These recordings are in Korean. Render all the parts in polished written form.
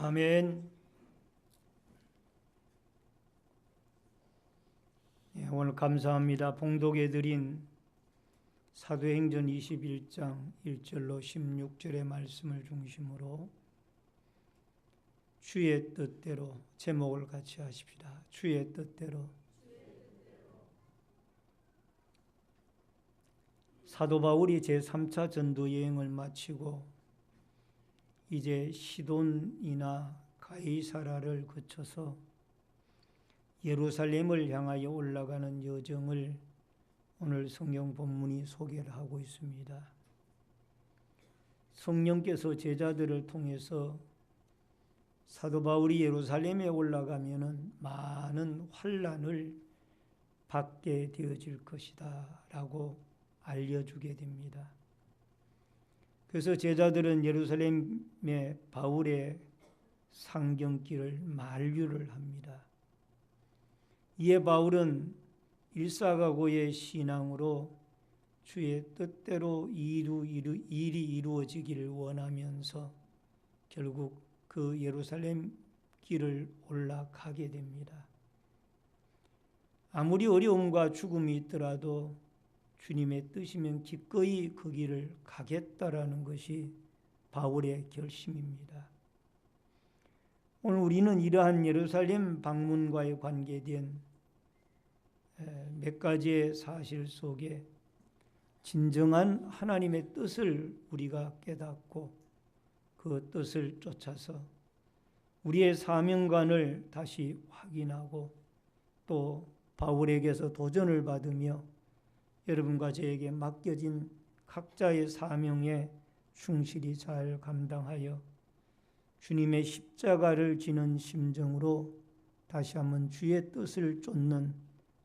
아멘. 오늘 감사합니다. 봉독해 드린 사도행전 21장 1절로 16절의 말씀을 중심으로 주의 뜻대로 제목을 같이 하십시다. 주의 뜻대로. 사도 바울이 제3차 전도 여행을 마치고 이제 시돈이나 가이사라를 거쳐서 예루살렘을 향하여 올라가는 여정을 오늘 성경 본문이 소개를 하고 있습니다. 성령께서 제자들을 통해서 사도 바울이 예루살렘에 올라가면은 많은 환난을 받게 되어질 것이다 라고 알려주게 됩니다. 그래서 제자들은 예루살렘에 바울의 상경길을 만류를 합니다. 이에 바울은 일사각오의 신앙으로 주의 뜻대로 일이 이루어지기를 원하면서 결국 그 예루살렘 길을 올라가게 됩니다. 아무리 어려움과 죽음이 있더라도 주님의 뜻이면 기꺼이 그 길을 가겠다라는 것이 바울의 결심입니다. 오늘 우리는 이러한 예루살렘 방문과에 관계된 몇 가지의 사실 속에 진정한 하나님의 뜻을 우리가 깨닫고 그 뜻을 쫓아서 우리의 사명관을 다시 확인하고 또 바울에게서 도전을 받으며 여러분과 저에게 맡겨진 각자의 사명에 충실히 잘 감당하여 주님의 십자가를 지는 심정으로 다시 한번 주의 뜻을 쫓는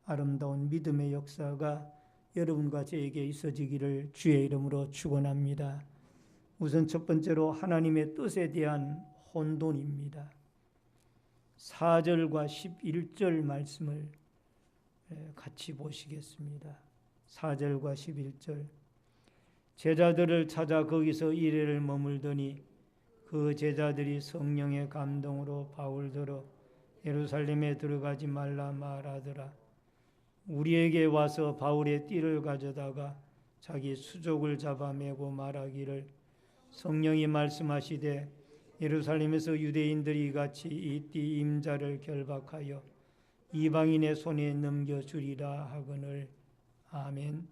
아름다운 믿음의 역사가 여러분과 저에게 있어지기를 주의 이름으로 축원합니다. 우선 첫 번째로 하나님의 뜻에 대한 혼돈입니다. 4절과 11절 말씀을 같이 보시겠습니다. 4절과 11절. 제자들을 찾아 거기서 이래를 머물더니 그 제자들이 성령의 감동으로 바울더러 예루살렘에 들어가지 말라 말하더라. 우리에게 와서 바울의 띠를 가져다가 자기 수족을 잡아매고 말하기를 성령이 말씀하시되 예루살렘에서 유대인들이 같이 이 띠 임자를 결박하여 이방인의 손에 넘겨주리라 하거늘. 아멘.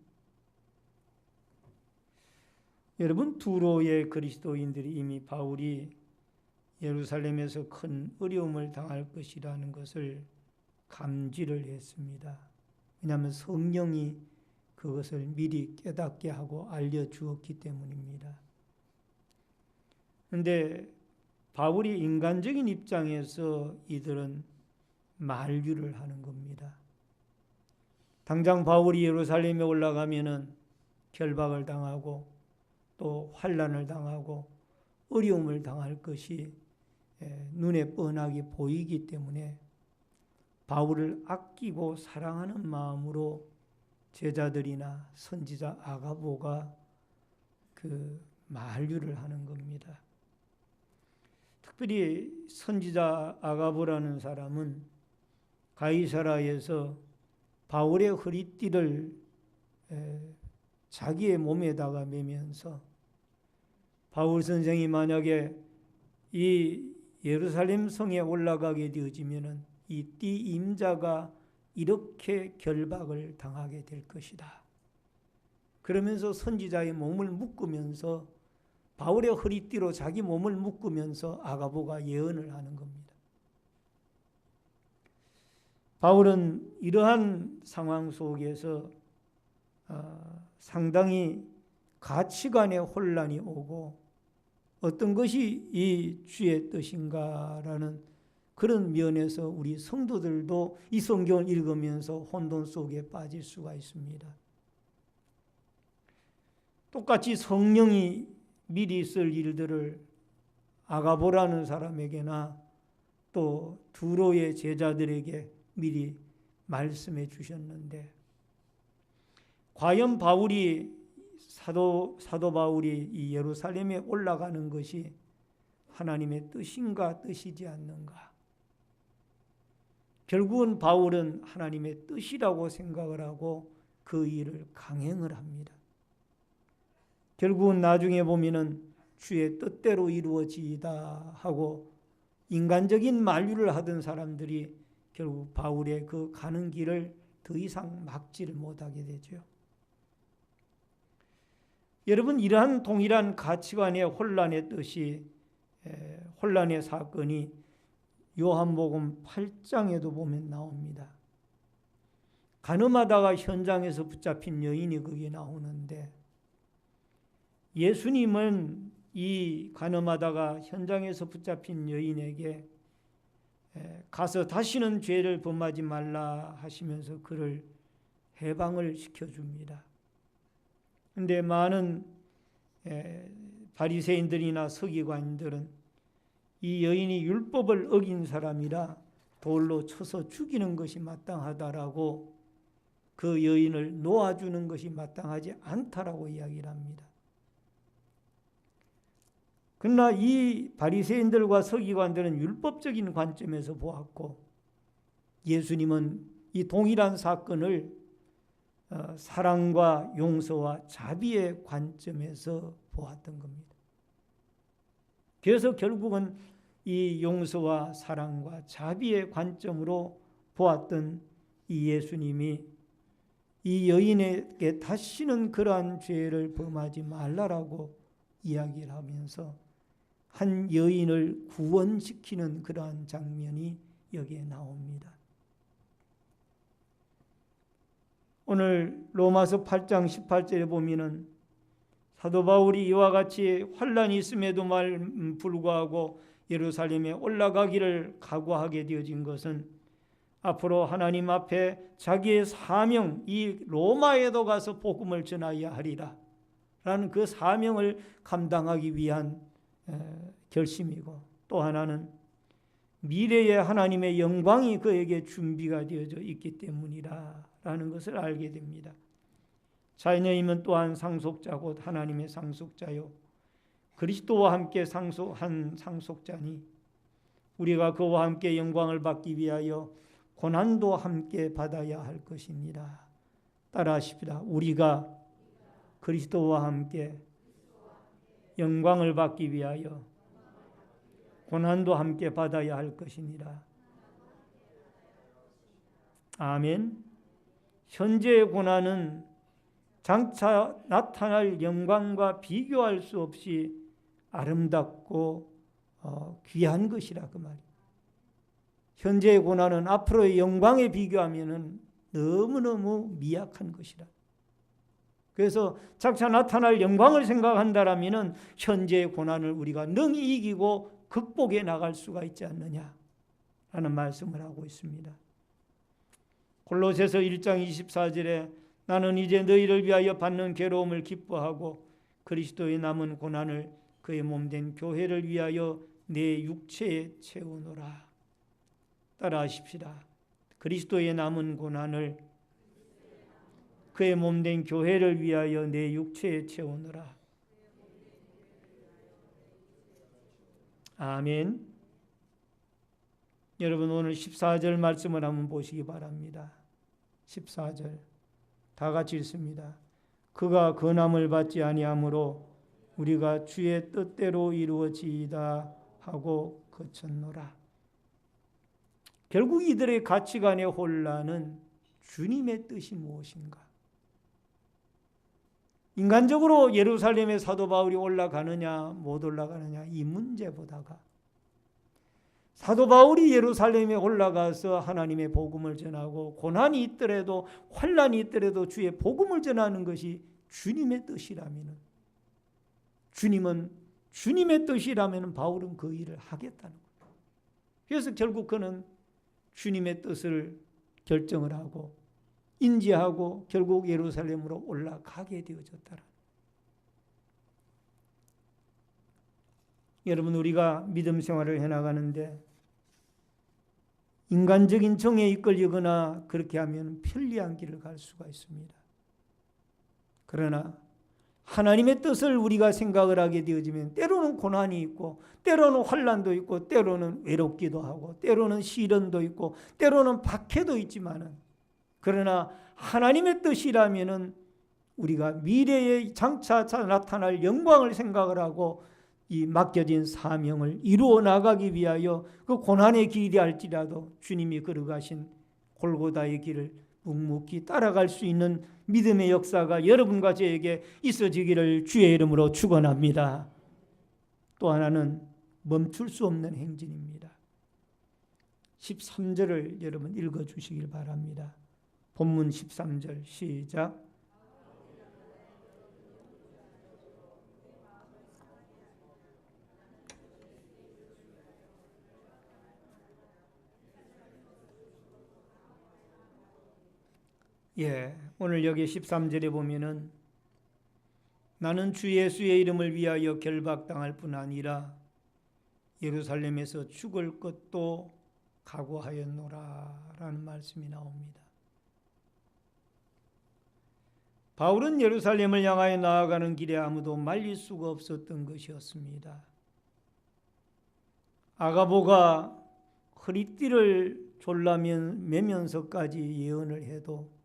여러분, 두로의 그리스도인들이 이미 바울이 예루살렘에서 큰 어려움을 당할 것이라는 것을 감지를 했습니다. 왜냐하면 성령이 그것을 미리 깨닫게 하고 알려주었기 때문입니다. 그런데 바울이 인간적인 입장에서 이들은 만류를 하는 겁니다. 당장 바울이 예루살렘에 올라가면은 결박을 당하고 또 환난을 당하고 어려움을 당할 것이 눈에 뻔하게 보이기 때문에 바울을 아끼고 사랑하는 마음으로 제자들이나 선지자 아가보가 그 만류를 하는 겁니다. 특별히 선지자 아가보라는 사람은 가이사라에서 바울의 허리띠를 자기의 몸에다가 매면서 바울 선생이 만약에 이 예루살렘 성에 올라가게 되어지면은 이 띠 임자가 이렇게 결박을 당하게 될 것이다. 그러면서 선지자의 몸을 묶으면서 바울의 허리띠로 자기 몸을 묶으면서 아가보가 예언을 하는 겁니다. 바울은 이러한 상황 속에서 상당히 가치관의 혼란이 오고 어떤 것이 이 주의 뜻인가라는 그런 면에서 우리 성도들도 이 성경을 읽으면서 혼돈 속에 빠질 수가 있습니다. 똑같이 성령이 미리 있을 일들을 아가보라는 사람에게나 또 두로의 제자들에게 미리 말씀해 주셨는데 과연 바울이 사도 바울이 이 예루살렘에 올라가는 것이 하나님의 뜻인가 뜻이지 않는가? 결국은 바울은 하나님의 뜻이라고 생각을 하고 그 일을 강행을 합니다. 결국은 나중에 보면은 주의 뜻대로 이루어지이다 하고 인간적인 만류를 하던 사람들이 결국 바울의 그 가는 길을 더 이상 막지를 못하게 되죠. 여러분, 이러한 동일한 가치관의 혼란의 뜻이 혼란의 사건이 요한복음 8장에도 보면 나옵니다. 가늠하다가 현장에서 붙잡힌 여인이 거기에 나오는데 예수님은 이 가늠하다가 현장에서 붙잡힌 여인에게 가서 다시는 죄를 범하지 말라 하시면서 그를 해방을 시켜줍니다. 그런데 많은 바리새인들이나 서기관들은 이 여인이 율법을 어긴 사람이라 돌로 쳐서 죽이는 것이 마땅하다라고 그 여인을 놓아주는 것이 마땅하지 않다라고 이야기를 합니다. 그러나 이 바리새인들과 서기관들은 율법적인 관점에서 보았고 예수님은 이 동일한 사건을 사랑과 용서와 자비의 관점에서 보았던 겁니다. 그래서 결국은 이 용서와 사랑과 자비의 관점으로 보았던 이 예수님이 이 여인에게 다시는 그러한 죄를 범하지 말라라고 이야기를 하면서 한 여인을 구원시키는 그러한 장면이 여기에 나옵니다. 오늘 로마서 8장 18절에 보면은 사도 바울이 이와 같이 환난이 있음에도 불구하고 예루살렘에 올라가기를 각오하게 되어진 것은 앞으로 하나님 앞에 자기의 사명, 이 로마에도 가서 복음을 전하여야 하리라 라는 그 사명을 감당하기 위한 결심이고, 또 하나는 미래의 하나님의 영광이 그에게 준비가 되어져 있기 때문이라 라는 것을 알게 됩니다. 자녀임은 또한 상속자 곧 하나님의 상속자요 그리스도와 함께 상속한 상속자니 우리가 그와 함께 영광을 받기 위하여 고난도 함께 받아야 할 것입니다. 따라하십시다. 우리가 그리스도와 함께 영광을 받기 위하여 고난도 함께 받아야 할 것입니다. 아멘. 현재의 고난은 장차 나타날 영광과 비교할 수 없이 아름답고 귀한 것이라 그 말이에요. 현재의 고난은 앞으로의 영광에 비교하면 너무너무 미약한 것이라. 그래서 장차 나타날 영광을 생각한다라면 현재의 고난을 우리가 능히 이기고 극복해 나갈 수가 있지 않느냐라는 말씀을 하고 있습니다. 골로새서 1장 24절에 나는 이제 너희를 위하여 받는 괴로움을 기뻐하고 그리스도의 남은 고난을 그의 몸된 교회를 위하여 내 육체에 채우노라. 따라하십시다. 그리스도의 남은 고난을 그의 몸된 교회를 위하여 내 육체에 채우노라. 아멘. 여러분 오늘 14절 말씀을 한번 보시기 바랍니다. 14절 다 같이 읽습니다. 그가 건함을 받지 아니하므로 우리가 주의 뜻대로 이루어지이다 하고 그쳤노라. 결국 이들의 가치관의 혼란은 주님의 뜻이 무엇인가? 인간적으로 예루살렘에 사도 바울이 올라가느냐 못 올라가느냐 이 문제보다가 사도 바울이 예루살렘에 올라가서 하나님의 복음을 전하고 고난이 있더라도 환난이 있더라도 주의 복음을 전하는 것이 주님의 뜻이라면 주님은 주님의 뜻이라면 바울은 그 일을 하겠다는 거예요. 그래서 결국 그는 주님의 뜻을 결정을 하고 인지하고 결국 예루살렘으로 올라가게 되어졌더라. 여러분 우리가 믿음 생활을 해나가는데 인간적인 정에 이끌리거나 그렇게 하면 편리한 길을 갈 수가 있습니다. 그러나 하나님의 뜻을 우리가 생각을 하게 되어지면 때로는 고난이 있고 때로는 환난도 있고 때로는 외롭기도 하고 때로는 시련도 있고 때로는 박해도 있지만은, 그러나 하나님의 뜻이라면은 우리가 미래에 장차 나타날 영광을 생각을 하고 이 맡겨진 사명을 이루어 나가기 위하여 그 고난의 길이 할지라도 주님이 걸어가신 골고다의 길을 묵묵히 따라갈 수 있는 믿음의 역사가 여러분과 저에게 있어지기를 주의 이름으로 축원합니다. 또 하나는 멈출 수 없는 행진입니다. 13절을 여러분 읽어주시길 바랍니다. 본문 13절 시작. 오늘 여기 13절에 보면은 나는 주 예수의 이름을 위하여 결박당할 뿐 아니라 예루살렘에서 죽을 것도 각오하였노라 라는 말씀이 나옵니다. 바울은 예루살렘을 향하여 나아가는 길에 아무도 말릴 수가 없었던 것이었습니다. 아가보가 허리띠를 졸라매면서까지 예언을 해도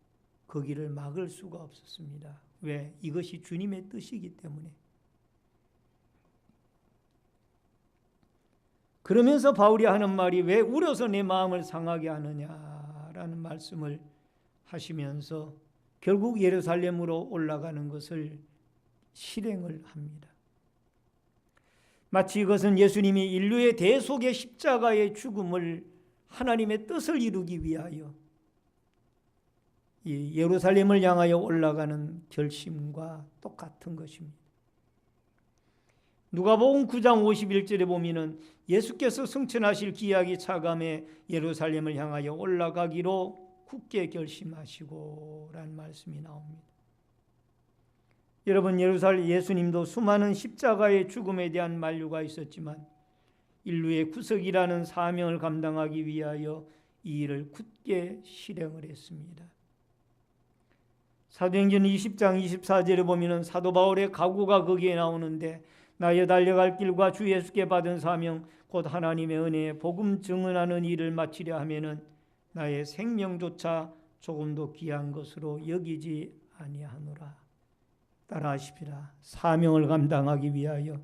그 길을 막을 수가 없었습니다. 왜? 이것이 주님의 뜻이기 때문에. 그러면서 바울이 하는 말이 왜 울어서 내 마음을 상하게 하느냐라는 말씀을 하시면서 결국 예루살렘으로 올라가는 것을 실행을 합니다. 마치 이것은 예수님이 인류의 대속의 십자가의 죽음을 하나님의 뜻을 이루기 위하여 이 예루살렘을 향하여 올라가는 결심과 똑같은 것입니다. 누가복음 9장 51절에 보면은 예수께서 승천하실 기약이 차감해 예루살렘을 향하여 올라가기로 굳게 결심하시고 라는 말씀이 나옵니다. 여러분, 예수님도 수많은 십자가의 죽음에 대한 만류가 있었지만 인류의 구속이라는 사명을 감당하기 위하여 이 일을 굳게 실행을 했습니다. 사도행전 20장 24절에 보면 사도 바울의 각오가 거기에 나오는데 나의 달려갈 길과 주 예수께 받은 사명 곧 하나님의 은혜에 복음 증언하는 일을 마치려 하면은 나의 생명조차 조금도 귀한 것으로 여기지 아니하노라. 따라하십시다. 사명을 감당하기 위하여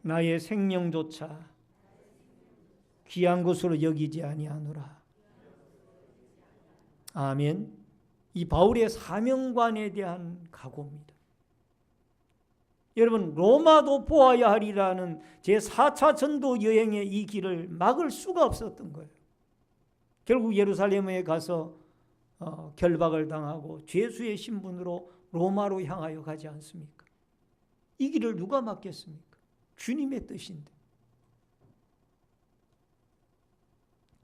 나의 생명조차 귀한 것으로 여기지 아니하노라. 아멘. 이 바울의 사명관에 대한 각오입니다. 여러분, 로마도 보아야 하리라는 제4차 전도 여행의 이 길을 막을 수가 없었던 거예요. 결국 예루살렘에 가서 결박을 당하고 죄수의 신분으로 로마로 향하여 가지 않습니까? 이 길을 누가 막겠습니까? 주님의 뜻인데.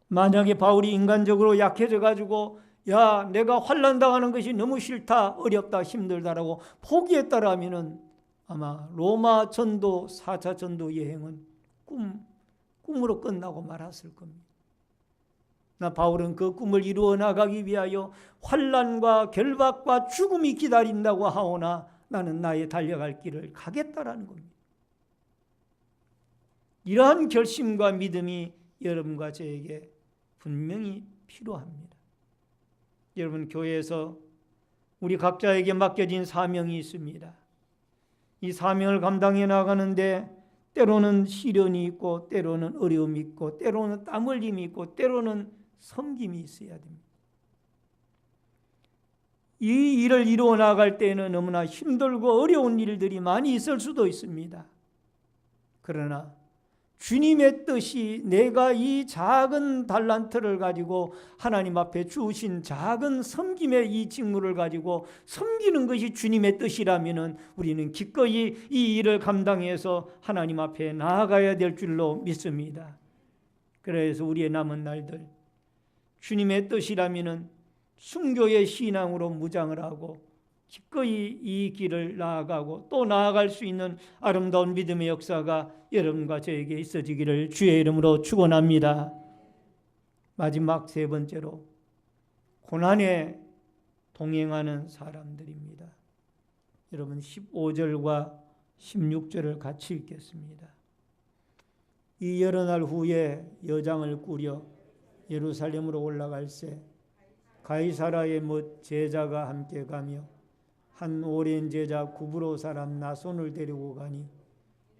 만약에 바울이 인간적으로 약해져 가지고 야, 내가 환난 당하는 것이 너무 싫다, 어렵다, 힘들다라고 포기했다라면은 아마 로마 전도 4차 전도 여행은 꿈으로 끝나고 말았을 겁니다. 바울은 그 꿈을 이루어 나가기 위하여 환난과 결박과 죽음이 기다린다고 하오나 나는 나의 달려갈 길을 가겠다라는 겁니다. 이러한 결심과 믿음이 여러분과 저에게 분명히 필요합니다. 여러분, 교회에서 우리 각자에게 맡겨진 사명이 있습니다. 이 사명을 감당해 나가는데 때로는 시련이 있고 때로는 어려움이 있고 때로는 땀 흘림이 있고 때로는 섬김이 있어야 됩니다. 이 일을 이루어 나갈 때에는 너무나 힘들고 어려운 일들이 많이 있을 수도 있습니다. 그러나 주님의 뜻이 내가 이 작은 달란트를 가지고 하나님 앞에 주신 작은 섬김의 이 직무를 가지고 섬기는 것이 주님의 뜻이라면 우리는 기꺼이 이 일을 감당해서 하나님 앞에 나아가야 될 줄로 믿습니다. 그래서 우리의 남은 날들 주님의 뜻이라면 순교의 신앙으로 무장을 하고 기꺼이 이 길을 나아가고 또 나아갈 수 있는 아름다운 믿음의 역사가 여러분과 저에게 있어지기를 주의 이름으로 축원합니다. 마지막 세 번째로 고난에 동행하는 사람들입니다. 여러분 15절과 16절을 같이 읽겠습니다. 이 여러 날 후에 여장을 꾸려 예루살렘으로 올라갈새 가이사라의 못 제자가 함께 가며 한 오랜 제자 구브로 사람 나손을 데리고 가니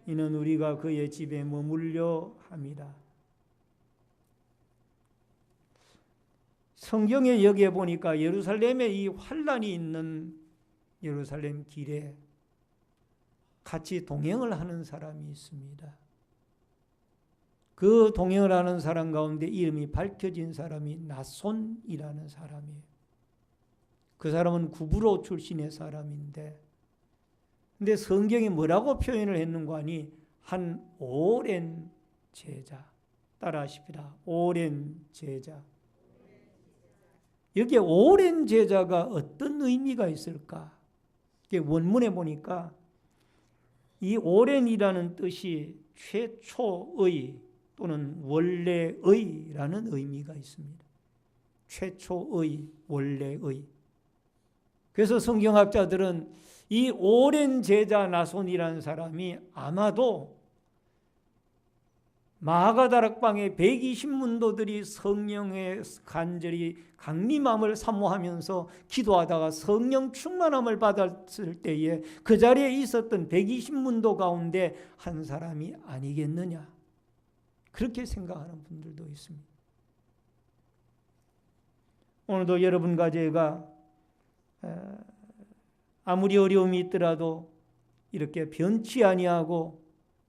이는 우리가 그의 집에 머물려 함이라. 성경에 여기에 보니까 예루살렘에 이 환란이 있는 예루살렘 길에 같이 동행을 하는 사람이 있습니다. 그 동행을 하는 사람 가운데 이름이 밝혀진 사람이 나손이라는 사람이에요. 그 사람은 구브로 출신의 사람인데, 근데 성경이 뭐라고 표현을 했는가 하니 한 오랜 제자. 따라하십시다. 오랜 제자. 여기에 오랜 제자가 어떤 의미가 있을까? 원문에 보니까 이 오랜이라는 뜻이 최초의 또는 원래의라는 의미가 있습니다. 최초의, 원래의. 그래서 성경학자들은 이 오랜 제자 나손이라는 사람이 아마도 마가다락방의 120문도들이 성령의 간절히 강림함을 사모하면서 기도하다가 성령 충만함을 받았을 때에 그 자리에 있었던 120문도 가운데 한 사람이 아니겠느냐, 그렇게 생각하는 분들도 있습니다. 오늘도 여러분과 제가 아무리 어려움이 있더라도 이렇게 변치 아니하고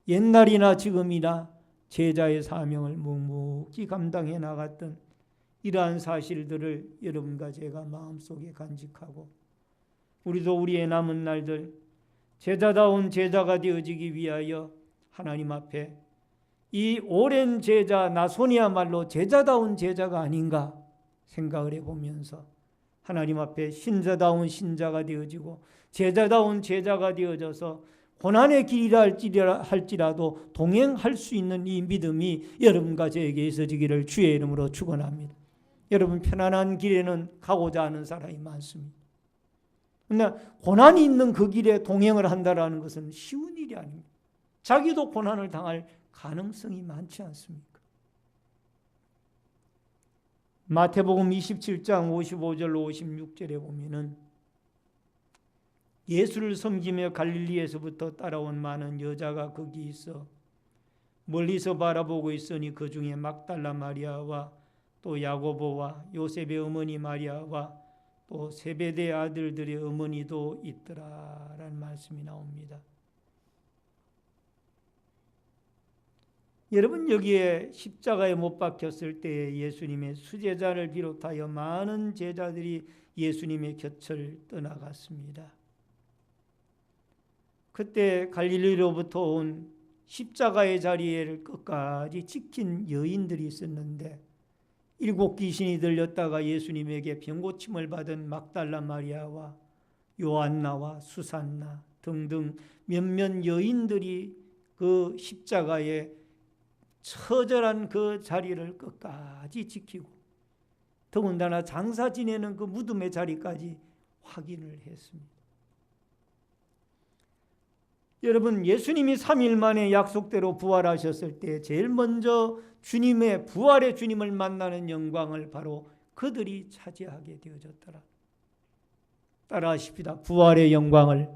옛날이나 지금이나 제자의 사명을 묵묵히 감당해 나갔던 이러한 사실들을 여러분과 제가 마음속에 간직하고, 우리도 우리의 남은 날들 제자다운 제자가 되어지기 위하여 하나님 앞에 이 오랜 제자 나손이야말로 제자다운 제자가 아닌가 생각을 해보면서 하나님 앞에 신자다운 신자가 되어지고 제자다운 제자가 되어져서 고난의 길이라 할지라도 동행할 수 있는 이 믿음이 여러분과 저에게 있어지기를 주의 이름으로 축원합니다. 여러분, 편안한 길에는 가고자 하는 사람이 많습니다. 그러나 고난이 있는 그 길에 동행을 한다는 것은 쉬운 일이 아닙니다. 자기도 고난을 당할 가능성이 많지 않습니까? 마태복음 27장 55절 56절에 보면은 예수를 섬기며 갈릴리에서부터 따라온 많은 여자가 거기 있어 멀리서 바라보고 있으니 그 중에 막달라 마리아와 또 야고보와 요셉의 어머니 마리아와 또 세베대 아들들의 어머니도 있더라라는 말씀이 나옵니다. 여러분, 여기에 십자가에 못 박혔을 때 예수님의 수제자를 비롯하여 많은 제자들이 예수님의 곁을 떠나갔습니다. 그때 갈릴리로부터 온 십자가의 자리를 끝까지 지킨 여인들이 있었는데, 7 귀신이 들렸다가 예수님에게 병고침을 받은 막달라 마리아와 요한나와 수산나 등등 몇몇 여인들이 그 십자가의 처절한 그 자리를 끝까지 지키고 더군다나 장사 지내는 그 무덤의 자리까지 확인을 했습니다. 여러분, 예수님이 3일 만에 약속대로 부활하셨을 때 제일 먼저 주님의 부활의 주님을 만나는 영광을 바로 그들이 차지하게 되어졌더라. 따라하십시다. 부활의 영광을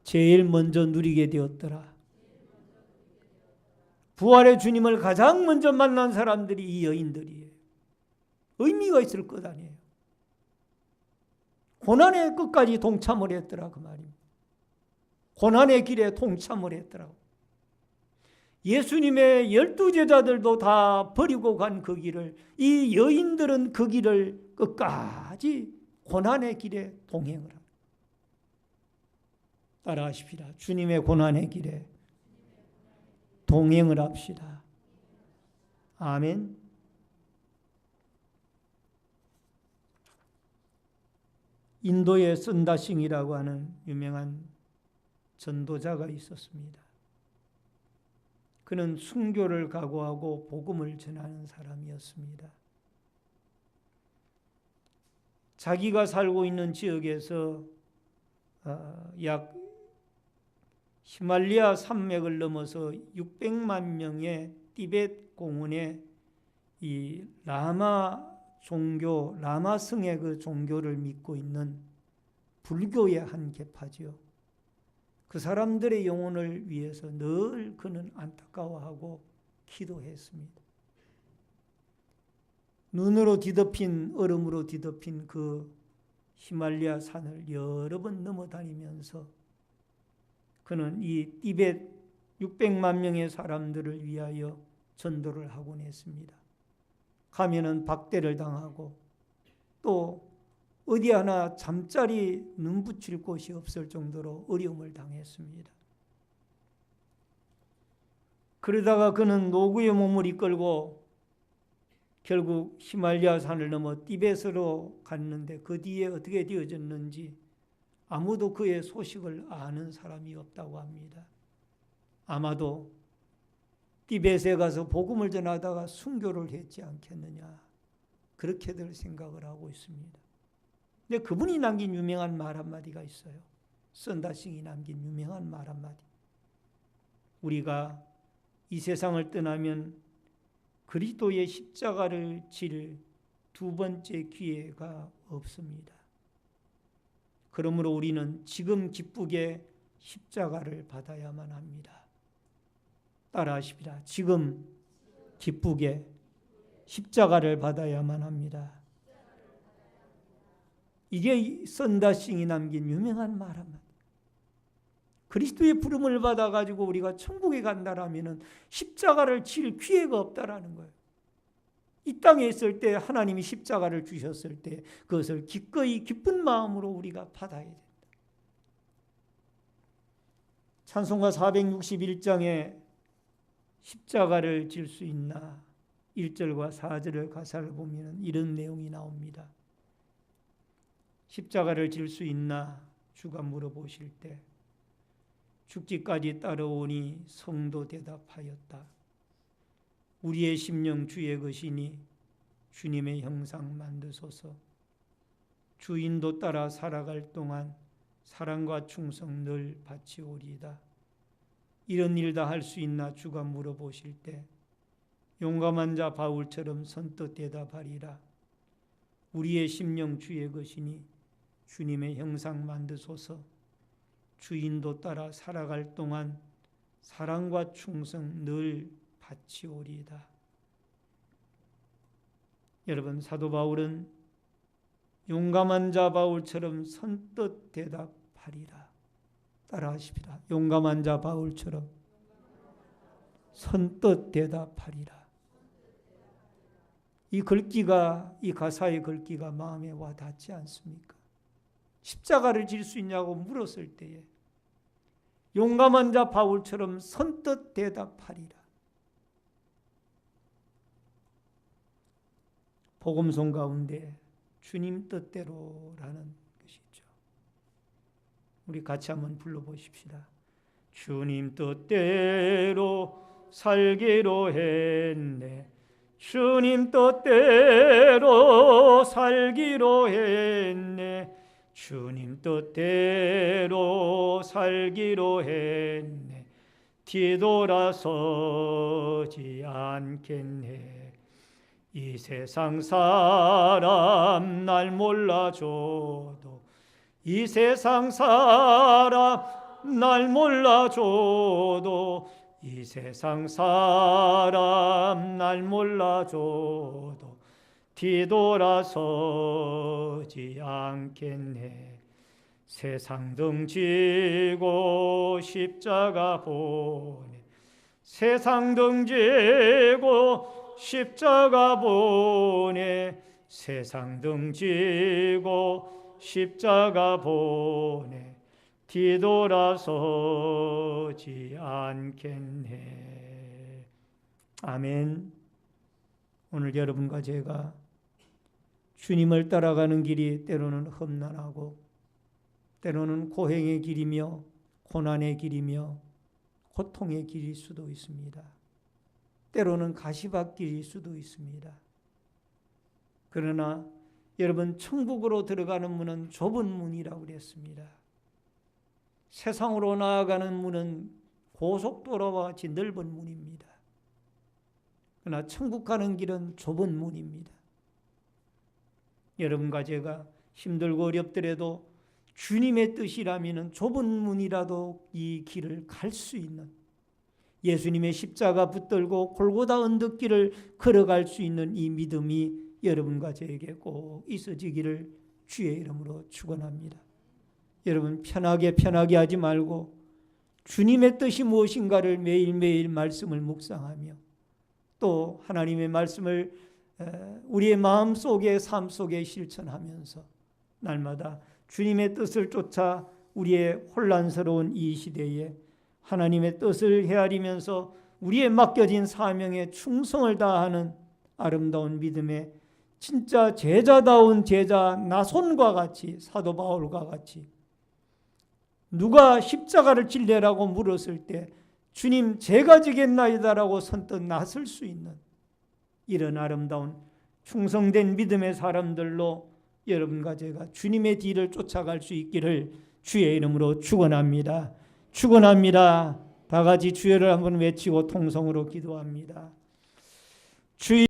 제일 먼저 누리게 되었더라. 부활의 주님을 가장 먼저 만난 사람들이 이 여인들이에요. 의미가 있을 것 아니에요. 고난의 끝까지 동참을 했더라 그 말입니다. 고난의 길에 동참을 했더라고. 예수님의 12제자들도 다 버리고 간 그 길을 이 여인들은 그 길을 끝까지 고난의 길에 동행을 합니다. 따라하십시다. 주님의 고난의 길에 동행을 합시다. 아멘. 인도의 선다싱이라고 하는 유명한 전도자가 있었습니다. 그는 순교를 각오하고 복음을 전하는 사람이었습니다. 자기가 살고 있는 지역에서 약 히말라야 산맥을 넘어서 600만 명의 티베트 공원에 이 라마 종교, 라마성의 그 종교를 믿고 있는 불교의 한 계파지요. 그 사람들의 영혼을 위해서 늘 그는 안타까워하고 기도했습니다. 눈으로 뒤덮인, 얼음으로 뒤덮인 그 히말라야 산을 여러 번 넘어다니면서 그는 이 티베트 600만 명의 사람들을 위하여 전도를 하곤 했습니다. 가면은 박대를 당하고 또 어디 하나 잠자리 눈 붙일 곳이 없을 정도로 어려움을 당했습니다. 그러다가 그는 노구의 몸을 이끌고 결국 히말라야 산을 넘어 티베트로 갔는데 그 뒤에 어떻게 되어졌는지 아무도 그의 소식을 아는 사람이 없다고 합니다. 아마도 티베트에 가서 복음을 전하다가 순교를 했지 않겠느냐, 그렇게들 생각을 하고 있습니다. 근데 그분이 남긴 유명한 말 한마디가 있어요. 선다싱이 남긴 유명한 말 한마디. 우리가 이 세상을 떠나면 그리스도의 십자가를 질 두 번째 기회가 없습니다. 그러므로 우리는 지금 기쁘게 십자가를 받아야만 합니다. 따라하십니다. 지금 기쁘게 십자가를 받아야만 합니다. 이게 선다싱이 남긴 유명한 말 한마디. 그리스도의 부름을 받아가지고 우리가 천국에 간다라면 십자가를 칠 기회가 없다라는 거예요. 이 땅에 있을 때 하나님이 십자가를 주셨을 때 그것을 기꺼이 기쁜 마음으로 우리가 받아야 된다. 찬송가 461장에 십자가를 질 수 있나 1절과 4절의 가사를 보면 이런 내용이 나옵니다. 십자가를 질 수 있나 주가 물어보실 때 죽기까지 따라오니 성도 대답하였다. 우리의 심령 주의 것이니 주님의 형상 만드소서. 주인도 따라 살아갈 동안 사랑과 충성 늘 바치오리이다. 이런 일 다 할 수 있나 주가 물어보실 때 용감한 자 바울처럼 선뜻 대답하리라. 우리의 심령 주의 것이니 주님의 형상 만드소서. 주인도 따라 살아갈 동안 사랑과 충성 늘 바치오리이다. 여러분, 사도 바울은 용감한 자 바울처럼 선뜻 대답하리라. 따라하십니다. 용감한 자 바울처럼 선뜻 대답하리라. 이 글귀가, 이 가사의 글귀가 마음에 와 닿지 않습니까? 십자가를 질 수 있냐고 물었을 때에 용감한 자 바울처럼 선뜻 대답하리라. 복음송 가운데 주님 뜻대로라는 것이 있죠. 우리 같이 한번 불러보십시다. 주님 뜻대로 살기로 했네. 주님 뜻대로 살기로 했네. 주님 뜻대로 살기로 했네. 뒤돌아서지 않겠네. 이 세상 사람 날 몰라줘도, 이 세상 사람 날 몰라줘도, 이 세상 사람 날 몰라줘도 뒤돌아서지 않겠네. 세상 등지고 십자가 보내. 세상 등지고 십자가 보내. 세상 등지고 십자가 보내. 뒤돌아서지 않겠네. 아멘. 오늘 여러분과 제가 주님을 따라가는 길이 때로는 험난하고 때로는 고행의 길이며 고난의 길이며 고통의 길일 수도 있습니다. 때로는 가시밭길일 수도 있습니다. 그러나 여러분, 천국으로 들어가는 문은 좁은 문이라고 그랬습니다. 세상으로 나아가는 문은 고속도로와 같이 넓은 문입니다. 그러나 천국 가는 길은 좁은 문입니다. 여러분과 제가 힘들고 어렵더라도 주님의 뜻이라면 좁은 문이라도 이 길을 갈 수 있는, 예수님의 십자가 붙들고 골고다 언덕길을 걸어갈 수 있는 이 믿음이 여러분과 저에게 꼭 있어지기를 주의 이름으로 축원합니다. 여러분 편하게 하지 말고 주님의 뜻이 무엇인가를 매일매일 말씀을 묵상하며 또 하나님의 말씀을 우리의 마음속에 삶 속에 실천하면서 날마다 주님의 뜻을 쫓아 우리의 혼란스러운 이 시대에 하나님의 뜻을 헤아리면서 우리의 맡겨진 사명에 충성을 다하는 아름다운 믿음의 진짜 제자다운 제자 나손과 같이, 사도 바울과 같이 누가 십자가를 질래라고 물었을 때 주님 제가 지겠나이다라고 선뜻 나설 수 있는 이런 아름다운 충성된 믿음의 사람들로 여러분과 제가 주님의 뒤를 쫓아갈 수 있기를 주의 이름으로 축원합니다. 축원합니다. 다 같이 주여를 한번 외치고 통성으로 기도합니다. 주여